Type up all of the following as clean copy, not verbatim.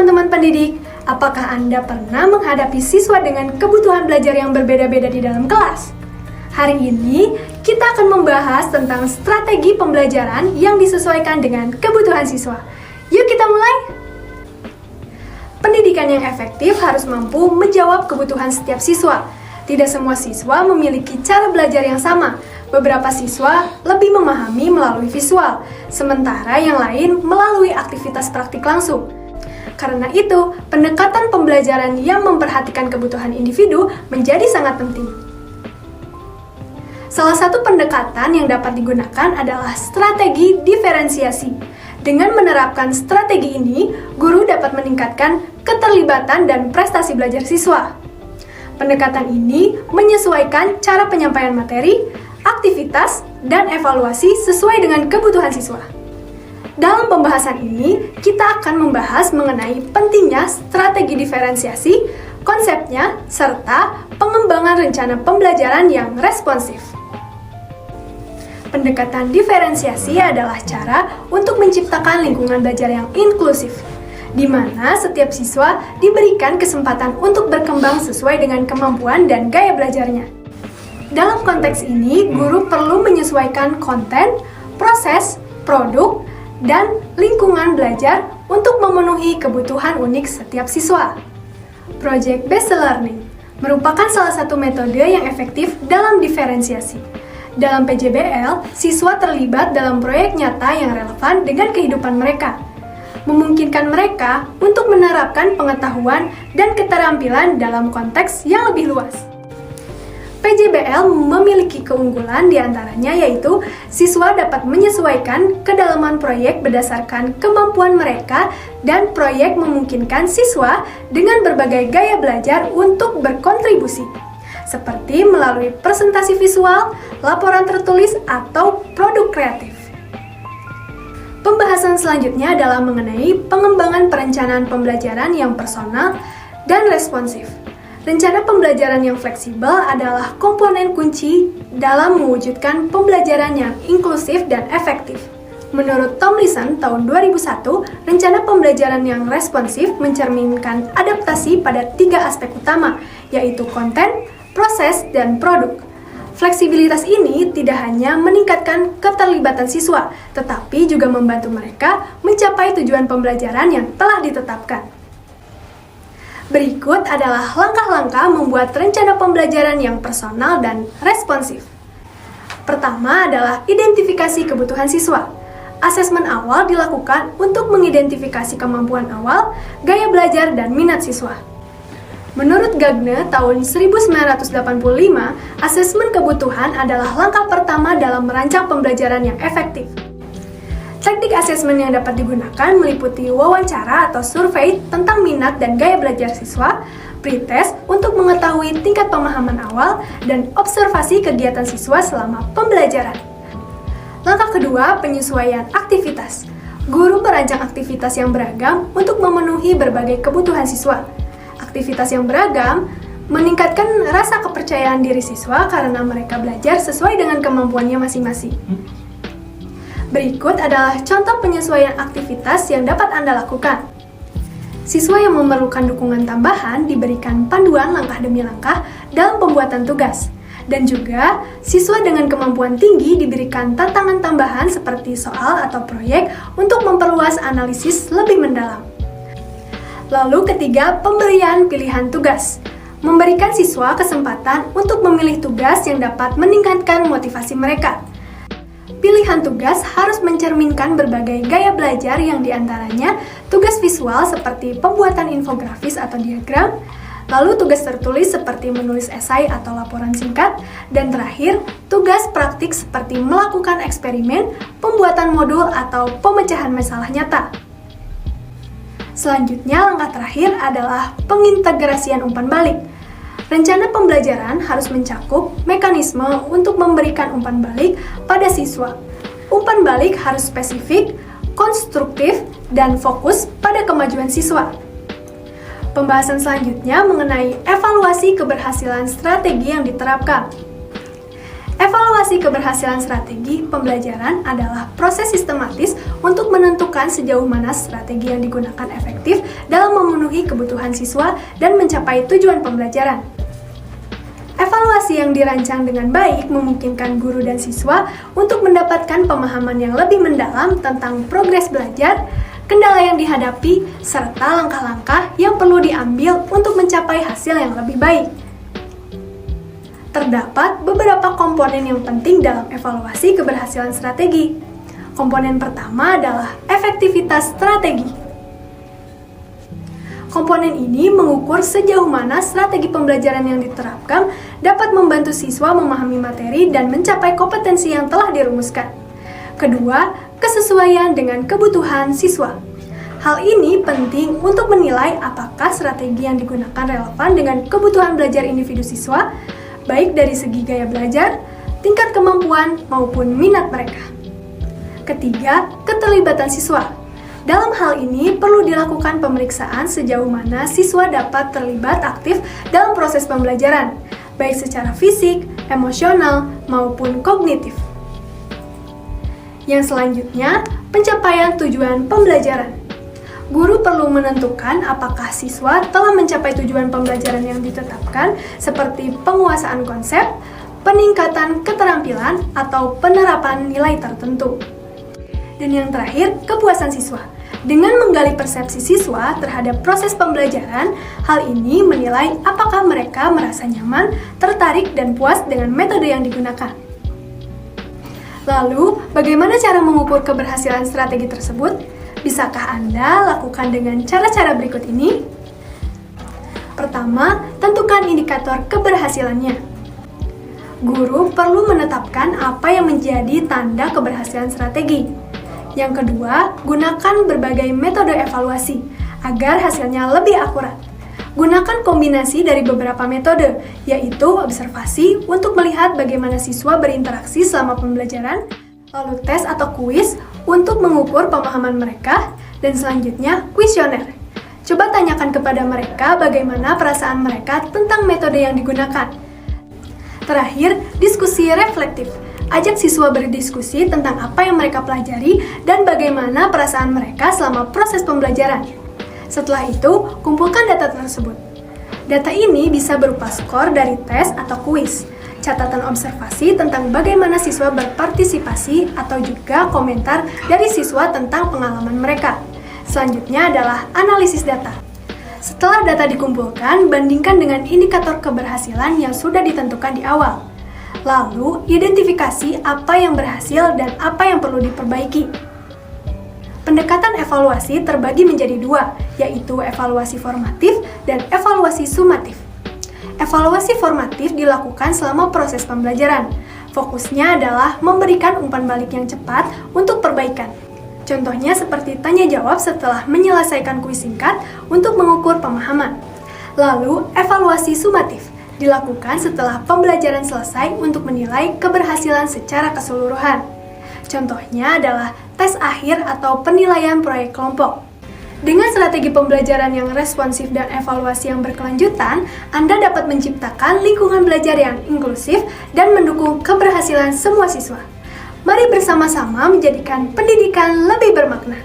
teman-teman pendidik, apakah Anda pernah menghadapi siswa dengan kebutuhan belajar yang berbeda-beda di dalam kelas? Hari ini, kita akan membahas tentang strategi pembelajaran yang disesuaikan dengan kebutuhan siswa. Yuk kita mulai! Pendidikan yang efektif harus mampu menjawab kebutuhan setiap siswa. Tidak semua siswa memiliki cara belajar yang sama. Beberapa siswa lebih memahami melalui visual, sementara yang lain melalui aktivitas praktik langsung. Karena itu, pendekatan pembelajaran yang memperhatikan kebutuhan individu menjadi sangat penting. Salah satu pendekatan yang dapat digunakan adalah strategi diferensiasi. Dengan menerapkan strategi ini, guru dapat meningkatkan keterlibatan dan prestasi belajar siswa. Pendekatan ini menyesuaikan cara penyampaian materi, aktivitas, dan evaluasi sesuai dengan kebutuhan siswa. Dalam pembahasan ini, kita akan membahas mengenai pentingnya strategi diferensiasi, konsepnya, serta pengembangan rencana pembelajaran yang responsif. Pendekatan diferensiasi adalah cara untuk menciptakan lingkungan belajar yang inklusif, di mana setiap siswa diberikan kesempatan untuk berkembang sesuai dengan kemampuan dan gaya belajarnya. Dalam konteks ini, guru perlu menyesuaikan konten, proses, produk, dan lingkungan belajar untuk memenuhi kebutuhan unik setiap siswa. Project-based learning merupakan salah satu metode yang efektif dalam diferensiasi. Dalam PJBL, siswa terlibat dalam proyek nyata yang relevan dengan kehidupan mereka, memungkinkan mereka untuk menerapkan pengetahuan dan keterampilan dalam konteks yang lebih luas. PJBL memiliki keunggulan diantaranya yaitu siswa dapat menyesuaikan kedalaman proyek berdasarkan kemampuan mereka dan proyek memungkinkan siswa dengan berbagai gaya belajar untuk berkontribusi, seperti melalui presentasi visual, laporan tertulis, atau produk kreatif. Pembahasan selanjutnya adalah mengenai pengembangan perencanaan pembelajaran yang personal dan responsif. Rencana pembelajaran yang fleksibel adalah komponen kunci dalam mewujudkan pembelajaran yang inklusif dan efektif. Menurut Tomlinson tahun 2001, rencana pembelajaran yang responsif mencerminkan adaptasi pada 3 aspek utama, yaitu konten, proses, dan produk. Fleksibilitas ini tidak hanya meningkatkan keterlibatan siswa, tetapi juga membantu mereka mencapai tujuan pembelajaran yang telah ditetapkan. Berikut adalah langkah-langkah membuat rencana pembelajaran yang personal dan responsif. Pertama adalah identifikasi kebutuhan siswa. Asesmen awal dilakukan untuk mengidentifikasi kemampuan awal, gaya belajar, dan minat siswa. Menurut Gagne tahun 1985, asesmen kebutuhan adalah langkah pertama dalam merancang pembelajaran yang efektif. Teknik asesmen yang dapat digunakan meliputi wawancara atau survei tentang minat dan gaya belajar siswa, pretest untuk mengetahui tingkat pemahaman awal, dan observasi kegiatan siswa selama pembelajaran. Langkah kedua, penyesuaian aktivitas. Guru merancang aktivitas yang beragam untuk memenuhi berbagai kebutuhan siswa. Aktivitas yang beragam meningkatkan rasa kepercayaan diri siswa karena mereka belajar sesuai dengan kemampuannya masing-masing. Berikut adalah contoh penyesuaian aktivitas yang dapat Anda lakukan. Siswa yang memerlukan dukungan tambahan diberikan panduan langkah demi langkah dalam pembuatan tugas. Dan juga, siswa dengan kemampuan tinggi diberikan tantangan tambahan seperti soal atau proyek untuk memperluas analisis lebih mendalam. Lalu ketiga, pemberian pilihan tugas. Memberikan siswa kesempatan untuk memilih tugas yang dapat meningkatkan motivasi mereka. Pilihan tugas harus mencerminkan berbagai gaya belajar yang diantaranya tugas visual seperti pembuatan infografis atau diagram, lalu tugas tertulis seperti menulis esai atau laporan singkat, dan terakhir, tugas praktik seperti melakukan eksperimen, pembuatan modul, atau pemecahan masalah nyata. Selanjutnya, langkah terakhir adalah pengintegrasian umpan balik. Rencana pembelajaran harus mencakup mekanisme untuk memberikan umpan balik pada siswa. Umpan balik harus spesifik, konstruktif, dan fokus pada kemajuan siswa. Pembahasan selanjutnya mengenai evaluasi keberhasilan strategi yang diterapkan. Evaluasi keberhasilan strategi pembelajaran adalah proses sistematis untuk menentukan sejauh mana strategi yang digunakan efektif dalam memenuhi kebutuhan siswa dan mencapai tujuan pembelajaran. Evaluasi yang dirancang dengan baik memungkinkan guru dan siswa untuk mendapatkan pemahaman yang lebih mendalam tentang progres belajar, kendala yang dihadapi, serta langkah-langkah yang perlu diambil untuk mencapai hasil yang lebih baik. Terdapat beberapa komponen yang penting dalam evaluasi keberhasilan strategi. Komponen pertama adalah efektivitas strategi. Komponen ini mengukur sejauh mana strategi pembelajaran yang diterapkan dapat membantu siswa memahami materi dan mencapai kompetensi yang telah dirumuskan. Kedua, kesesuaian dengan kebutuhan siswa. Hal ini penting untuk menilai apakah strategi yang digunakan relevan dengan kebutuhan belajar individu siswa, baik dari segi gaya belajar, tingkat kemampuan, maupun minat mereka. Ketiga, keterlibatan siswa. Dalam hal ini, perlu dilakukan pemeriksaan sejauh mana siswa dapat terlibat aktif dalam proses pembelajaran, baik secara fisik, emosional, maupun kognitif. Yang selanjutnya, pencapaian tujuan pembelajaran. Guru perlu menentukan apakah siswa telah mencapai tujuan pembelajaran yang ditetapkan, seperti penguasaan konsep, peningkatan keterampilan, atau penerapan nilai tertentu. Dan yang terakhir, kepuasan siswa. Dengan menggali persepsi siswa terhadap proses pembelajaran, hal ini menilai apakah mereka merasa nyaman, tertarik, dan puas dengan metode yang digunakan. Lalu, bagaimana cara mengukur keberhasilan strategi tersebut? Bisakah Anda lakukan dengan cara-cara berikut ini? Pertama, tentukan indikator keberhasilannya. Guru perlu menetapkan apa yang menjadi tanda keberhasilan strategi. Yang kedua, gunakan berbagai metode evaluasi agar hasilnya lebih akurat. Gunakan kombinasi dari beberapa metode, yaitu observasi untuk melihat bagaimana siswa berinteraksi selama pembelajaran, lalu tes atau kuis untuk mengukur pemahaman mereka, dan selanjutnya kuesioner. Coba tanyakan kepada mereka bagaimana perasaan mereka tentang metode yang digunakan. Terakhir, diskusi reflektif. Ajak siswa berdiskusi tentang apa yang mereka pelajari dan bagaimana perasaan mereka selama proses pembelajaran. Setelah itu, kumpulkan data tersebut. Data ini bisa berupa skor dari tes atau kuis, catatan observasi tentang bagaimana siswa berpartisipasi, atau juga komentar dari siswa tentang pengalaman mereka. Selanjutnya adalah analisis data. Setelah data dikumpulkan, bandingkan dengan indikator keberhasilan yang sudah ditentukan di awal. Lalu, identifikasi apa yang berhasil dan apa yang perlu diperbaiki. Pendekatan evaluasi terbagi menjadi dua, yaitu evaluasi formatif dan evaluasi sumatif. Evaluasi formatif dilakukan selama proses pembelajaran. Fokusnya adalah memberikan umpan balik yang cepat untuk perbaikan. Contohnya seperti tanya jawab setelah menyelesaikan kuis singkat untuk mengukur pemahaman. Lalu, evaluasi sumatif dilakukan setelah pembelajaran selesai untuk menilai keberhasilan secara keseluruhan. Contohnya adalah tes akhir atau penilaian proyek kelompok. Dengan strategi pembelajaran yang responsif dan evaluasi yang berkelanjutan, Anda dapat menciptakan lingkungan belajar yang inklusif dan mendukung keberhasilan semua siswa. Mari bersama-sama menjadikan pendidikan lebih bermakna.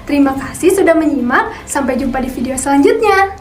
Terima kasih sudah menyimak, sampai jumpa di video selanjutnya.